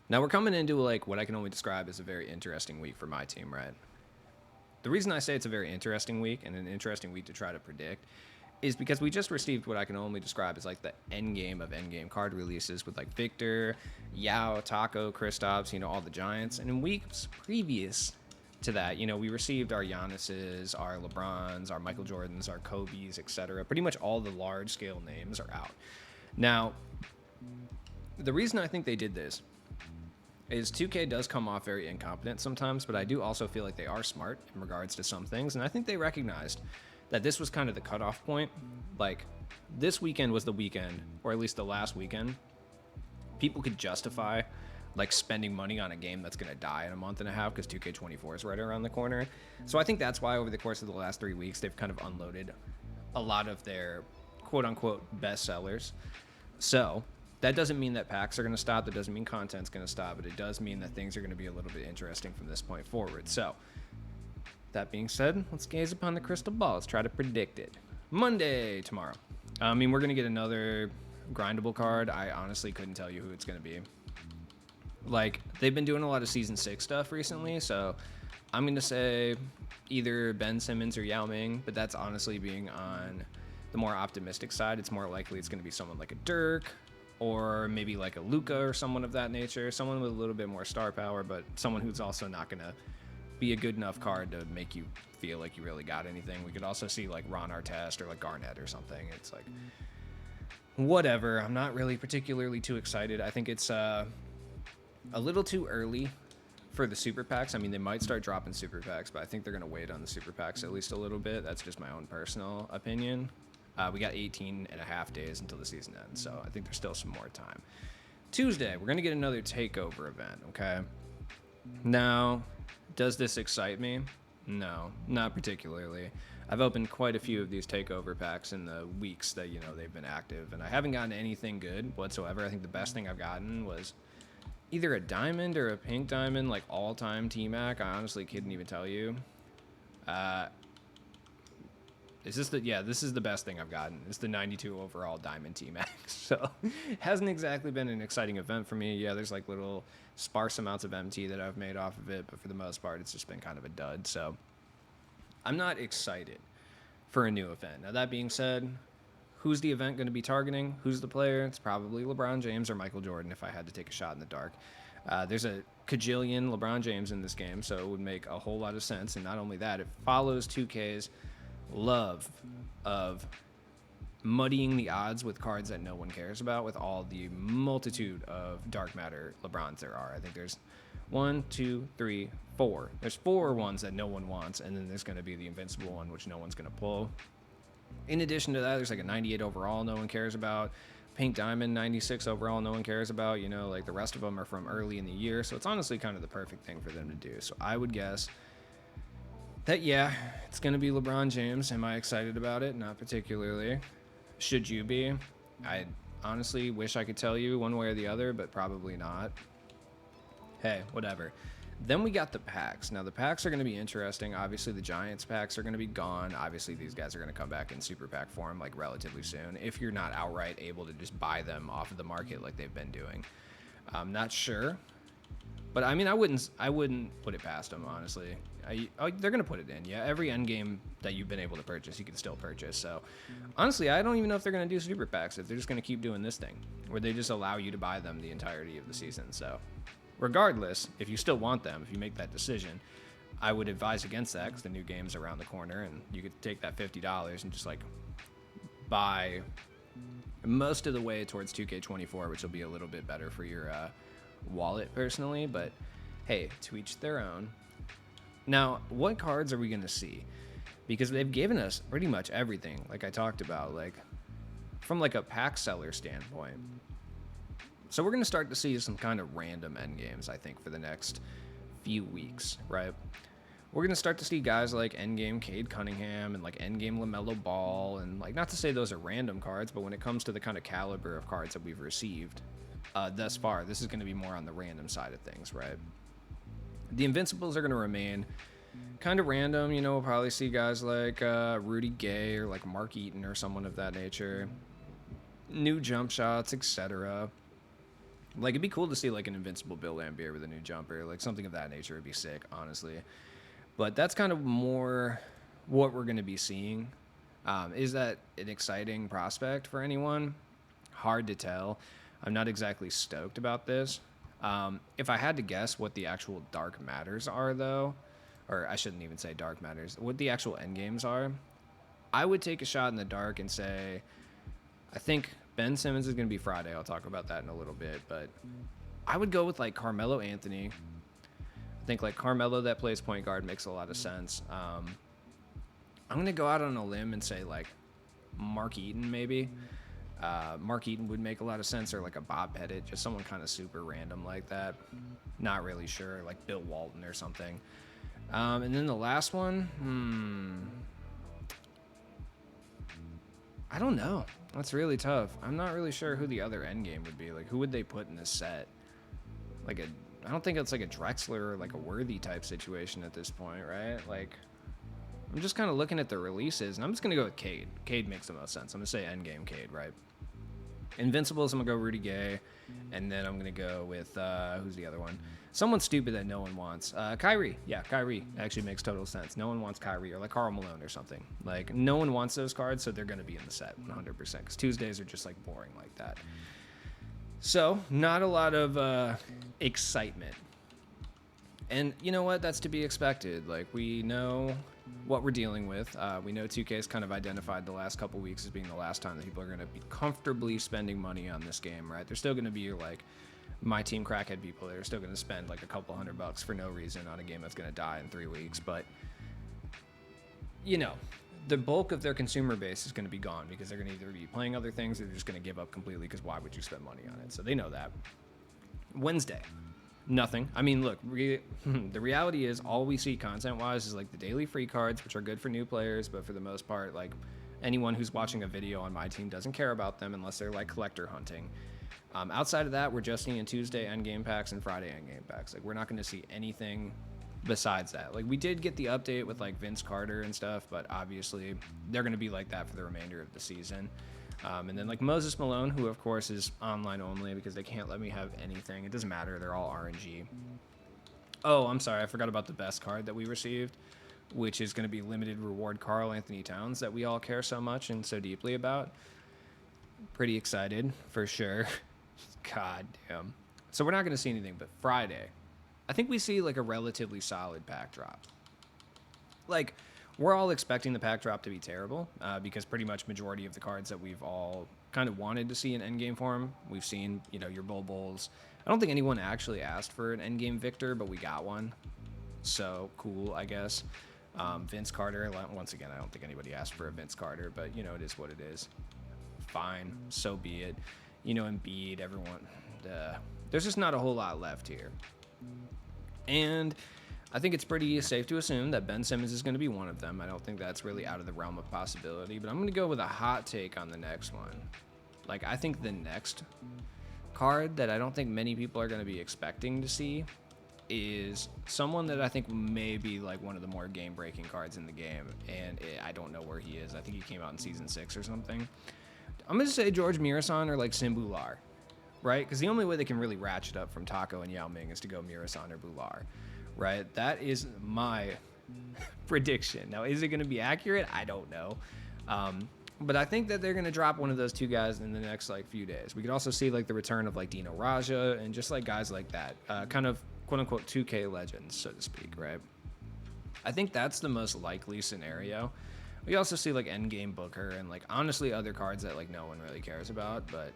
Now we're coming into like what I can only describe as a very interesting week for my team, right? The reason I say it's a very interesting week and an interesting week to try to predict is because we just received what I can only describe as like the end game of end game card releases with like Victor, Yao, Taco, Kristaps, all the Giants. And in weeks previous to that, we received our Giannis's, our LeBrons, our Michael Jordans, our Kobe's, etc. Pretty much all the large scale names are out. Now, the reason I think they did this is 2K does come off very incompetent sometimes, but I do also feel like they are smart in regards to some things. And I think they recognized that this was kind of the cutoff point. Like, this weekend was the weekend, or at least the last weekend, people could justify like spending money on a game that's going to die in a month and a half because 2K24 is right around the corner. So I think that's why over the course of the last 3 weeks, they've kind of unloaded a lot of their quote unquote best sellers. So that doesn't mean that packs are going to stop. That doesn't mean content's going to stop, but it does mean that things are going to be a little bit interesting from this point forward. So that being said, let's gaze upon the crystal ball. Let's try to predict it. Monday, tomorrow. I mean, we're going to get another grindable card. I honestly couldn't tell you who it's going to be. Like, they've been doing a lot of Season 6 stuff recently, so I'm going to say either Ben Simmons or Yao Ming, but that's honestly being on the more optimistic side. It's more likely it's going to be someone like a Dirk or maybe like a Luka or someone of that nature, someone with a little bit more star power, but someone who's also not going to be a good enough card to make you feel like you really got anything. We could also see like Ron Artest or like Garnett or something. It's like, whatever. I'm not really particularly too excited. I think it's a little too early for the super packs. I mean, they might start dropping super packs, but I think they're going to wait on the super packs at least a little bit. That's just my own personal opinion. We got 18 and a half days until the season ends, so I think there's still some more time. Tuesday, we're going to get another takeover event, okay? Now, does this excite me? No, not particularly. I've opened quite a few of these takeover packs in the weeks that, they've been active, and I haven't gotten anything good whatsoever. I think the best thing I've gotten was either a diamond or a pink diamond, like all-time T-Mac. I honestly couldn't even tell you. This is the best thing I've gotten. It's the 92 overall diamond T-Mac. So it hasn't exactly been an exciting event for me. Yeah, there's like little sparse amounts of MT that I've made off of it, but for the most part, it's just been kind of a dud. So I'm not excited for a new event. Now, that being said, who's the event going to be targeting? Who's the player? It's probably LeBron James or Michael Jordan if I had to take a shot in the dark. There's a cajillion LeBron James in this game, so it would make a whole lot of sense. And not only that, it follows 2K's love of muddying the odds with cards that no one cares about with all the multitude of dark matter LeBrons there are. I think there's 1, 2, 3, 4. There's 4 ones that no one wants, and then there's going to be the invincible one, which no one's going to pull. In addition to that, there's like a 98 overall no one cares about. Pink Diamond 96 overall no one cares about. Like the rest of them are from early in the year, so it's honestly kind of the perfect thing for them to do. So I would guess that, yeah, it's going to be LeBron James. Am I excited about it? Not particularly. Should you be? I honestly wish I could tell you one way or the other, but probably not. Hey, whatever. Then we got the packs. Now, the packs are going to be interesting. Obviously, the Giants packs are going to be gone. Obviously, these guys are going to come back in super pack form like relatively soon if you're not outright able to just buy them off of the market like they've been doing. I'm not sure. But I mean, I wouldn't put it past them, honestly. They're going to put it in. Yeah, every end game that you've been able to purchase, you can still purchase. So honestly, I don't even know if they're going to do super packs, if they're just going to keep doing this thing where they just allow you to buy them the entirety of the season. So regardless, if you still want them, if you make that decision, I would advise against that because the new game's around the corner and you could take that $50 and just like buy most of the way towards 2K24, which will be a little bit better for your wallet personally, but hey, to each their own. Now, what cards are we going to see? Because they've given us pretty much everything, like I talked about, like from like a pack seller standpoint. So we're going to start to see some kind of random end games, I think, for the next few weeks, right? We're going to start to see guys like endgame Cade Cunningham and like endgame LaMelo Ball, and like, not to say those are random cards, but when it comes to the kind of caliber of cards that we've received thus far, this is going to be more on the random side of things, right? The Invincibles are going to remain kind of random. We'll probably see guys like Rudy Gay or like Mark Eaton or someone of that nature. New jump shots, etc. Like, it'd be cool to see like an invincible Bill Lambier with a new jumper, like something of that nature would be sick, honestly. But that's kind of more what we're going to be seeing. Is that an exciting prospect for anyone? Hard to tell. I'm not exactly stoked about this. If I had to guess what the actual dark matters are, though, or I shouldn't even say dark matters, what the actual end games are, I would take a shot in the dark and say, I think Ben Simmons is going to be Friday. I'll talk about that in a little bit, but I would go with like Carmelo Anthony. I think like Carmelo that plays point guard makes a lot of sense. I'm going to go out on a limb and say like Mark Eaton maybe. Mark Eaton would make a lot of sense, or like a Bob Pettit, just someone kind of super random like that. Not really sure, like Bill Walton or something. And then the last one, I don't know. That's really tough. I'm not really sure who the other end game would be. Like, who would they put in this set? Like I don't think it's like a Drexler or like a Worthy type situation at this point, right? Like, I'm just kind of looking at the releases, and I'm just going to go with Cade. Cade makes the most sense. I'm going to say endgame Cade, right? Invincibles, I'm going to go Rudy Gay, and then I'm going to go with, who's the other one? Someone stupid that no one wants. Kyrie. Yeah, Kyrie actually makes total sense. No one wants Kyrie, or like Karl Malone or something. Like, no one wants those cards, so they're going to be in the set 100%, because Tuesdays are just like boring like that. So, not a lot of excitement. And you know what? That's to be expected. Like, we know what we're dealing with. We know 2K's kind of identified the last couple weeks as being the last time that people are going to be comfortably spending money on this game, right? They're still going to be like my team crackhead people. They're still going to spend like a couple $100 for no reason on a game that's going to die in 3 weeks. But, you know, the bulk of their consumer base is going to be gone because they're going to either be playing other things or they're just going to give up completely, because why would you spend money on it? So they know that. Wednesday. Nothing. I mean, look, the reality is all we see content-wise is like the daily free cards, which are good for new players, but for the most part, like anyone who's watching a video on my team doesn't care about them unless they're like collector hunting. Outside of that, we're just seeing Tuesday endgame packs and Friday endgame packs. Like, we're not going to see anything besides that. Like, we did get the update with like Vince Carter and stuff, but obviously they're going to be like that for the remainder of the season. And then like Moses Malone, who of course is online only because they can't let me have anything. It doesn't matter. They're all RNG. Oh, I'm sorry. I forgot about the best card that we received, which is going to be limited reward Karl Anthony Towns that we all care so much and so deeply about. Pretty excited for sure. God damn. So we're not going to see anything, but Friday, I think we see like a relatively solid pack drop. Like, we're all expecting the pack drop to be terrible because pretty much majority of the cards that we've all kind of wanted to see in endgame form, we've seen, you know, your Bulls. I don't think anyone actually asked for an endgame Victor, but we got one. So cool, I guess. Vince Carter, once again, I don't think anybody asked for a Vince Carter, but, you know, it is what it is. Fine, so be it. You know, Embiid, everyone. There's just not a whole lot left here. And I think it's pretty safe to assume that Ben Simmons is going to be one of them. I don't think that's really out of the realm of possibility, but I'm going to go with a hot take on the next one. Like, I think the next card that I don't think many people are going to be expecting to see is someone that I think may be like one of the more game-breaking cards in the game, and I don't know where he is. I think he came out in Season 6 or something. I'm going to say George Mirasan or like Sim Bular, right? Because the only way they can really ratchet up from Taco and Yao Ming is to go Mirasan or Bular. Right? That is my prediction. Now, is it going to be accurate? I don't know. But I think that they're going to drop one of those two guys in the next like few days. We could also see like the return of like Dino Raja and just like guys like that, kind of quote unquote 2K legends, so to speak, right? I think that's the most likely scenario. We also see like Endgame Booker and like honestly other cards that like no one really cares about, but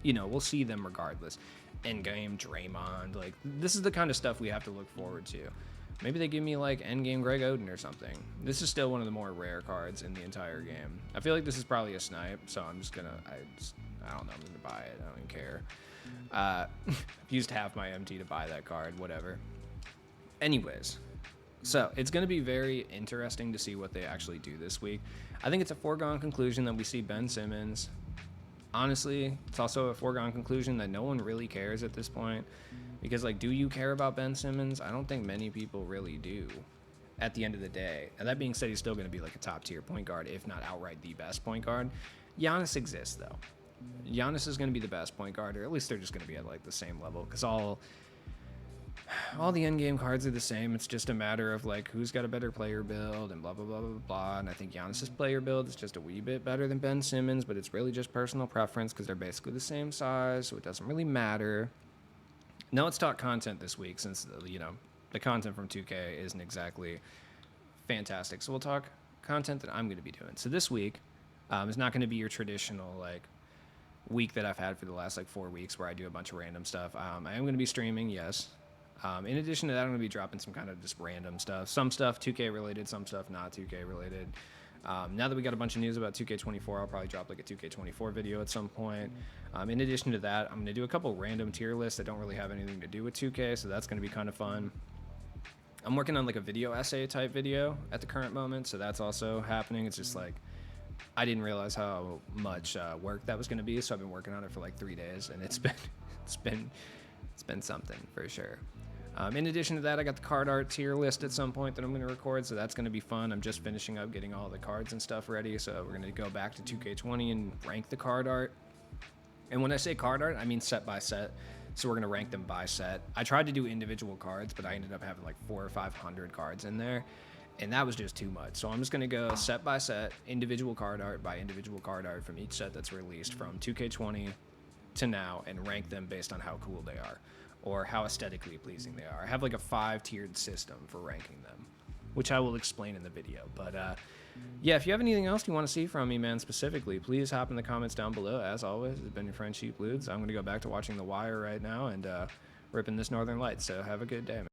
you know, we'll see them regardless. Endgame Draymond, like this is the kind of stuff we have to look forward to. Maybe they give me like Endgame Greg Oden or something. This is still one of the more rare cards in the entire game. I feel like this is probably a snipe, so I'm just gonna, I don't know, I'm gonna buy it. I don't even care. I've used half my MT to buy that card, whatever. Anyways, so it's gonna be very interesting to see what they actually do this week. I think it's a foregone conclusion that we see Ben Simmons. Honestly, it's also a foregone conclusion that no one really cares at this point. Because, like, do you care about Ben Simmons? I don't think many people really do at the end of the day. And that being said, he's still going to be, like, a top-tier point guard, if not outright the best point guard. Giannis exists, though. Giannis is going to be the best point guard, or at least they're just going to be at like the same level, because all the end game cards are the same. It's just a matter of like who's got a better player build and blah blah blah blah blah. And I think Giannis's player build is just a wee bit better than Ben Simmons, but it's really just personal preference because they're basically the same size, so it doesn't really matter. Now let's talk content this week, since the content from 2K isn't exactly fantastic. So we'll talk content that I'm going to be doing. So this week is not going to be your traditional like week that I've had for the last like 4 weeks where I do a bunch of random stuff. I am going to be streaming, yes. In addition to that, I'm going to be dropping some kind of just random stuff. Some stuff 2K related, some stuff not 2K related. Now that we got a bunch of news about 2K24, I'll probably drop like a 2K24 video at some point. In addition to that, I'm going to do a couple random tier lists that don't really have anything to do with 2K, so that's going to be kind of fun. I'm working on like a video essay type video at the current moment, so that's also happening. It's just like I didn't realize how much work that was going to be, so I've been working on it for like 3 days, and it's been something for sure. In addition to that, I got the card art tier list at some point that I'm going to record, so that's going to be fun. I'm just finishing up getting all the cards and stuff ready, so we're going to go back to 2K20 and rank the card art. And when I say card art, I mean set by set, so we're going to rank them by set. I tried to do individual cards, but I ended up having like 400 or 500 cards in there, and that was just too much. So I'm just going to go set by set, individual card art by individual card art from each set that's released from 2K20 to now, and rank them based on how cool they are or how aesthetically pleasing they are. I have like a 5-tiered system for ranking them, which I will explain in the video. But yeah, if you have anything else you want to see from me, man, specifically, please hop in the comments down below. As always, it's been your friend Sheep Ludes. I'm going to go back to watching The Wire right now and ripping this Northern Lights. So have a good day, man.